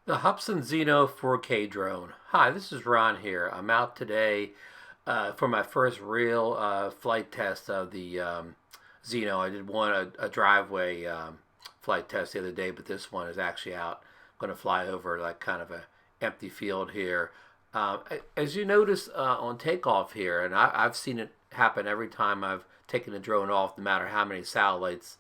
The Hubsan Zino 4K drone. Hi, this is Ron here. I'm out today for my first real flight test of the Zino. I did a driveway flight test the other day, but this one is actually out. I'm going to fly over like kind of a empty field here. As you notice on takeoff here, and I've seen it happen every time I've taken the drone off, no matter how many satellites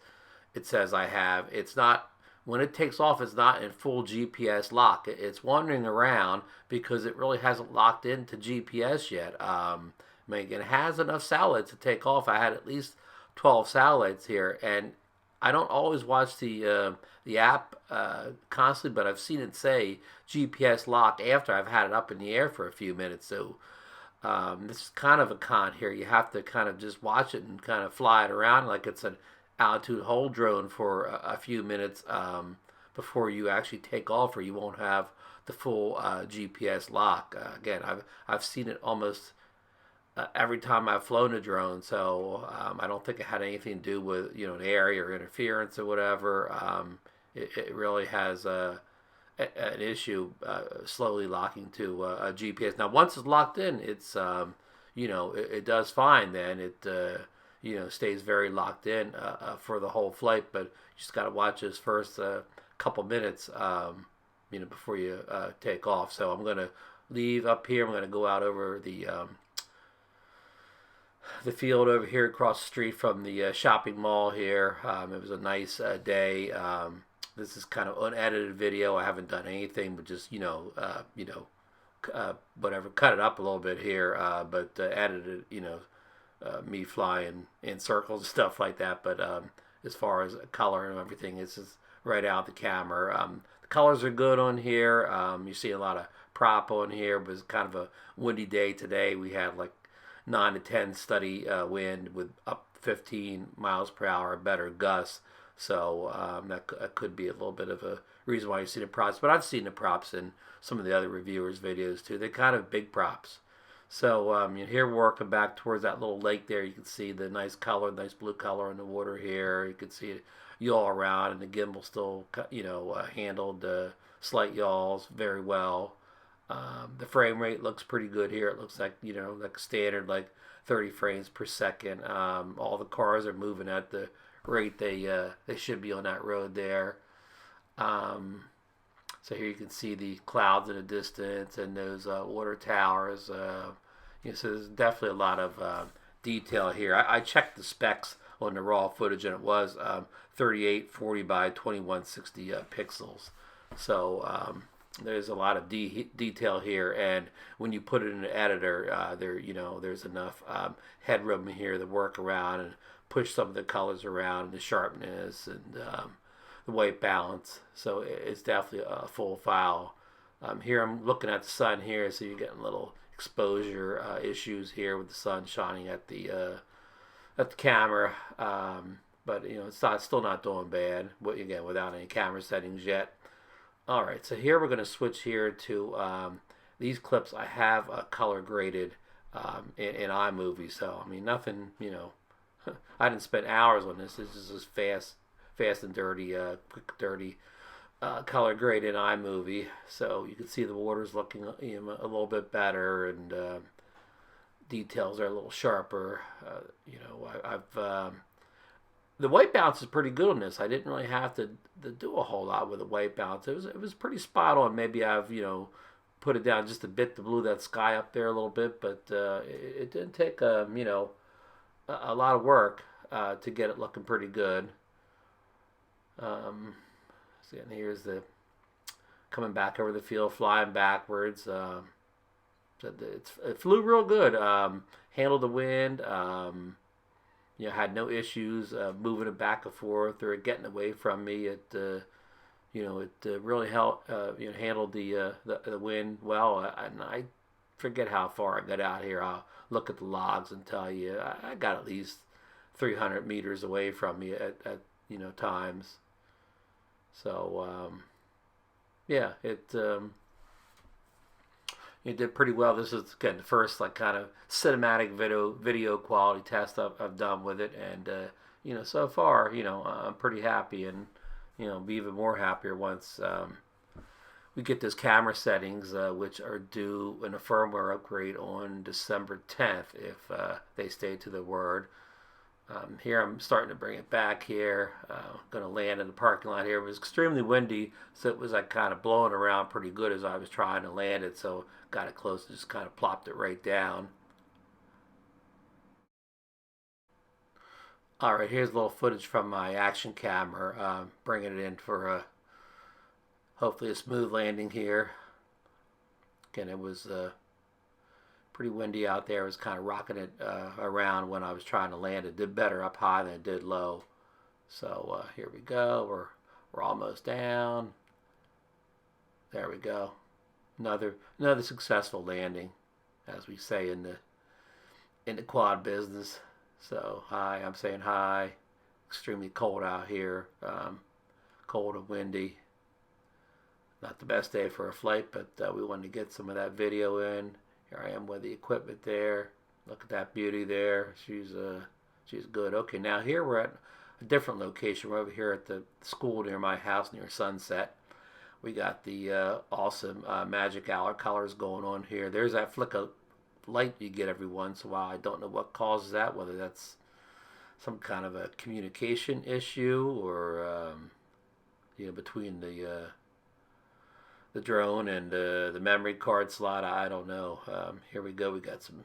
it says I have. It's not when it takes off, it's not in full GPS lock. It's wandering around because it really hasn't locked into GPS yet. I mean, it has enough satellites to take off. I had at least 12 satellites here, and I don't always watch the app constantly, but I've seen it say GPS lock after I've had it up in the air for a few minutes. So this is kind of a con here. You have to kind of just watch it and kind of fly it around like it's an altitude hold drone for a few minutes before you actually take off, or you won't have the full GPS lock. Again, I've seen it almost every time I've flown a drone, so I don't think it had anything to do with an area or interference or whatever. It really has an issue slowly locking to a GPS. Now, once it's locked in, it's it does fine. Then it stays very locked in for the whole flight. But you just got to watch this first couple minutes, before you take off. So I'm gonna leave up here. I'm gonna go out over the field over here across the street from the shopping mall here. It was a nice day. This is kind of unedited video. I haven't done anything but just whatever, cut it up a little bit here, but edited me flying in circles and stuff like that. But as far as color and everything, it's just right out the camera. The colors are good on here. You see a lot of prop on here. It was kind of a windy day today. We had like 9 to 10 steady wind with up 15 miles per hour, better gusts. So that could be a little bit of a reason why you see the props. But I've seen the props in some of the other reviewers' videos too. They're kind of big props. So here we're working back towards that little lake there. You can see the nice color, nice blue color in the water here. You can see it yaw around, and the gimbal still handled slight yaws very well. The frame rate looks pretty good here. It looks like like a standard, like 30 frames per second. All the cars are moving at the rate they should be on that road there. So here you can see the clouds in the distance and those water towers. So there's definitely a lot of detail here. I checked the specs on the raw footage, and it was 3840 by 2160 pixels. So there's a lot of detail here, and when you put it in an editor, there's enough headroom here to work around and push some of the colors around, the sharpness and the white balance. So it's definitely a full file. Here I'm looking at the sun here, so you're getting little exposure issues here with the sun shining at the camera. But it's still not doing bad. Again, without any camera settings yet. All right, so here we're going to switch here to these clips. I have color graded in iMovie, so I mean nothing. I didn't spend hours on this. This is just fast and dirty, quick, dirty, color grade in iMovie. So you can see the water's looking a little bit better, and details are a little sharper. I've the white balance is pretty good on this. I didn't really have to do a whole lot with the white balance. It was pretty spot on. Maybe I've put it down just a bit to blue that sky up there a little bit, but it didn't take a lot of work to get it looking pretty good. See, and here's the coming back over the field, flying backwards. It flew real good. Handled the wind. Had no issues moving it back and forth or getting away from me. It really helped. Handled the wind well. And I forget how far I got out here. I'll look at the logs and tell you I got at least 300 meters away from me at times. So it did pretty well. This is again the first like kind of cinematic video quality test I've done with it, and so far I'm pretty happy, and be even more happier once we get those camera settings, which are due in a firmware upgrade on December 10th if they stay to the word. Here I'm starting to bring it back here. Going to land in the parking lot here. It was extremely windy, so it was like kind of blowing around pretty good as I was trying to land it. So got it close, just kind of plopped it right down. All right, here's a little footage from my action camera, bringing it in for hopefully a smooth landing here. Again, it was pretty windy out there. It was kind of rocking it around when I was trying to land. It did better up high than it did low. So here we go. We're almost down. There we go. Another successful landing, as we say in the quad business. So hi, I'm saying hi. Extremely cold out here. Cold and windy. Not the best day for a flight, but we wanted to get some of that video in. Here I am with the equipment there. Look at that beauty there. She's good. Okay, now here we're at a different location. We're over here at the school near my house near Sunset. We got the awesome magic hour colors going on here. There's that flick of light you get every once in a while. I don't know what causes that, whether that's some kind of a communication issue or between the drone and the memory card slot. I don't know. Here we go. We got some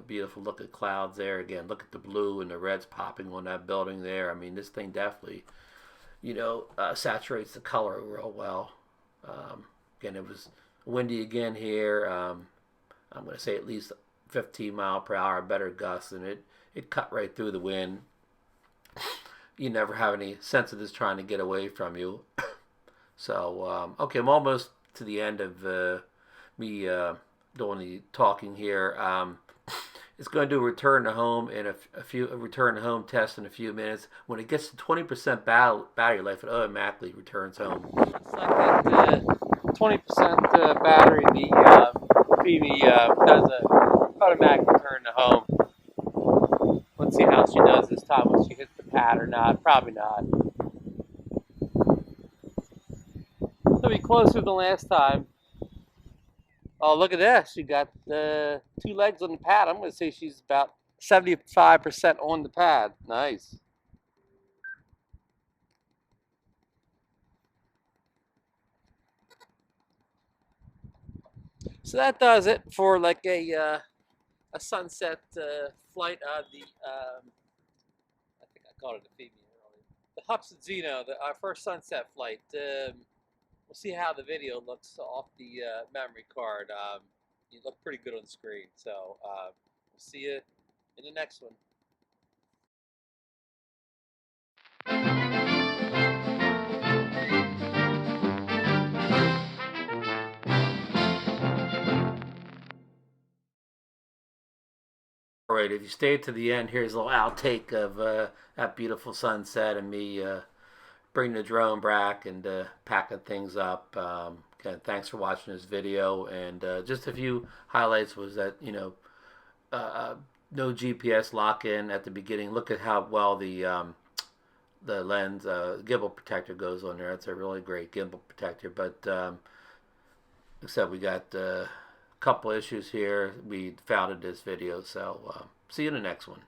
beautiful looking clouds there. Again, look at the blue and the reds popping on that building there. I mean, this thing definitely saturates the color real well. Again, it was windy again here. I'm going to say at least 15 mile per hour, better gusts, and it cut right through the wind. You never have any sense of this trying to get away from you. So, okay, I'm almost to the end of me doing the talking here. It's going to do a return to home in a return to home test in a few minutes. When it gets to 20% battery life, it automatically returns home. It's like that 20% battery, the Phoebe does a automatic return to home. Let's see how she does this time. Will she hit the pad or not? Probably not. It'll be closer than last time. Oh, look at this. She got 2 legs on the pad. I'm going to say she's about 75% on the pad. Nice. So that does it for like a sunset flight of the, I think I called it a Phoebe earlier. The Hubsan Zino, our first sunset flight. We'll see how the video looks off the memory card. You look pretty good on the screen. So we'll see you in the next one. All right, if you stayed to the end, here's a little outtake of that beautiful sunset and me bringing the drone back and packing things up. Again, thanks for watching this video. And just a few highlights was that, no GPS lock-in at the beginning. Look at how well the lens gimbal protector goes on there. It's a really great gimbal protector. But except we got couple issues here. We found in this video, so see you in the next one.